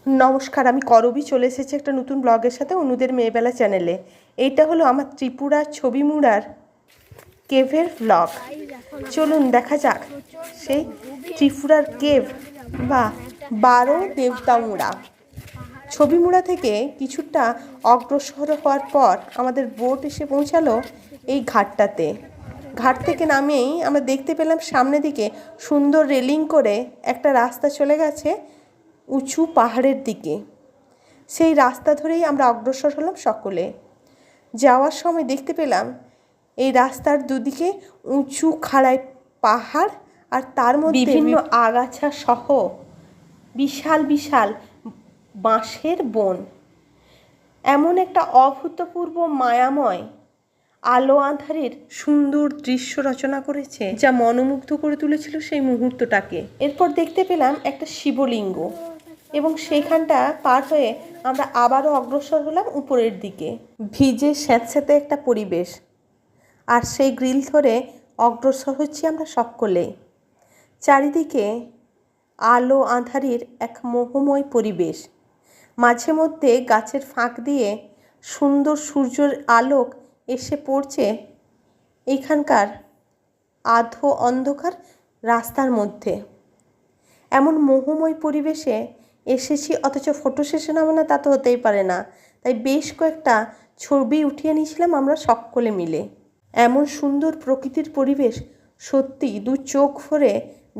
নমস্কার, আমি করবী চলে এসেছি একটা নতুন ব্লগের সাথে অনুদের মেয়েবেলা চ্যানেলে। এইটা হলো আমার ত্রিপুরার ছবিমুড়ার কেভের ব্লগ। চলুন দেখা যাক সেই ত্রিপুরার কেভ বা 12 দেবতামুড়া। ছবিমুড়া থেকে কিছুটা অগ্রসর হওয়ার পর আমাদের বোট এসে পৌঁছালো এই ঘাটটাতে। ঘাট থেকে নামেই আমরা দেখতে পেলাম সামনের দিকে সুন্দর রেলিং করে একটা রাস্তা চলে গেছে উঁচু পাহাড়ের দিকে। সেই রাস্তা ধরেই আমরা অগ্রসর হলাম সকলে। যাওয়ার সময় দেখতে পেলাম এই রাস্তার দুদিকে উঁচু খাড়াই পাহাড়, আর তার মধ্যে বিভিন্ন আগাছা সহ বিশাল বিশাল বাঁশের বন। এমন একটা অভূতপূর্ব মায়াময় আলো আঁধারের সুন্দর দৃশ্য রচনা করেছে, যা মনোমুগ্ধ করে তুলেছিল সেই মুহূর্তটাকে। এরপর দেখতে পেলাম একটা শিবলিঙ্গ, এবং সেইখানটা পার হয়ে আমরা আবারও অগ্রসর হলাম উপরের দিকে। ভিজে স্যাঁতস্যাঁতে একটা পরিবেশ, আর সেই গ্রিল ধরে অগ্রসর হচ্ছি আমরা সকলে। চারিদিকে আলো আঁধারির এক মোহময় পরিবেশ, মাঝে মধ্যে গাছের ফাঁক দিয়ে সুন্দর সূর্যের আলোক এসে পড়ছে এইখানকার আধো অন্ধকার রাস্তার মধ্যে। এমন মোহময় পরিবেশে এসেছি, অথচ ফটো সেশন হবে না তা তো হতেই পারে না। তাই বেশ কয়েকটা ছবি উঠিয়ে নিয়েছিলাম আমরা সকলে মিলে। এমন সুন্দর প্রকৃতির পরিবেশ সত্যি দু চোখ ভরে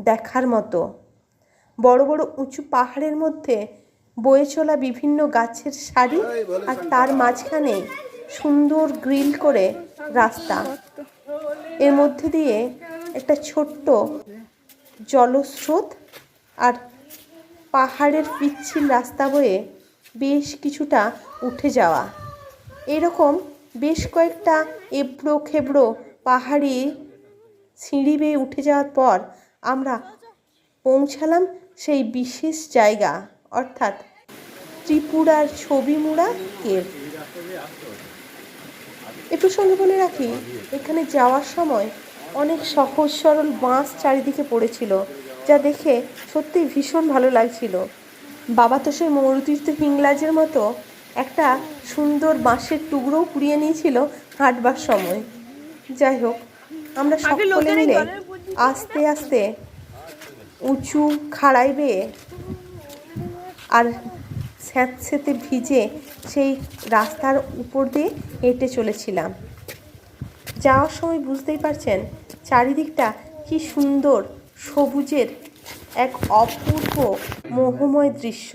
দেখার মতো। বড় বড় উঁচু পাহাড়ের মধ্যে বয়ে চলা বিভিন্ন গাছের সারি, আর তার মাঝখানে সুন্দর গ্রিল করে রাস্তা। এর মধ্যে দিয়ে একটা ছোট্ট জলস্রোত আর পাহাড়ের পিচ্ছিল রাস্তা বয়ে বেশ কিছুটা উঠে যাওয়া। এরকম বেশ কয়েকটা এবড়ো খেবড়ো পাহাড়ি সিঁড়ি বেয়ে উঠে যাওয়ার পর আমরা পৌঁছালাম সেই বিশেষ জায়গা, অর্থাৎ ত্রিপুরার ছবিমুড়া কেভ। একটু সঙ্গে বলে রাখি, এখানে যাওয়ার সময় অনেক সহজ সরল বাঁশ চারিদিকে পড়েছিল, যা দেখে সত্যিই ভীষণ ভালো লাগছিল। বাবা তো সেই মরুতীর্থ হিংলাজের মতো একটা সুন্দর বাঁশের টুকরোও কুড়িয়ে নিয়েছিল হাঁটবার সময়। যাই হোক, আমরা সকলে মিলে আস্তে আস্তে উঁচু খাড়াই বেয়ে আর স্যাঁতস্যাঁতে ভিজে সেই রাস্তার উপর দিয়ে হেঁটে চলেছিলাম। যাওয়ার সময় বুঝতেই পারছেন চারিদিকটা কি সুন্দর সবুজের এক অপূর্ব মোহময় দৃশ্য।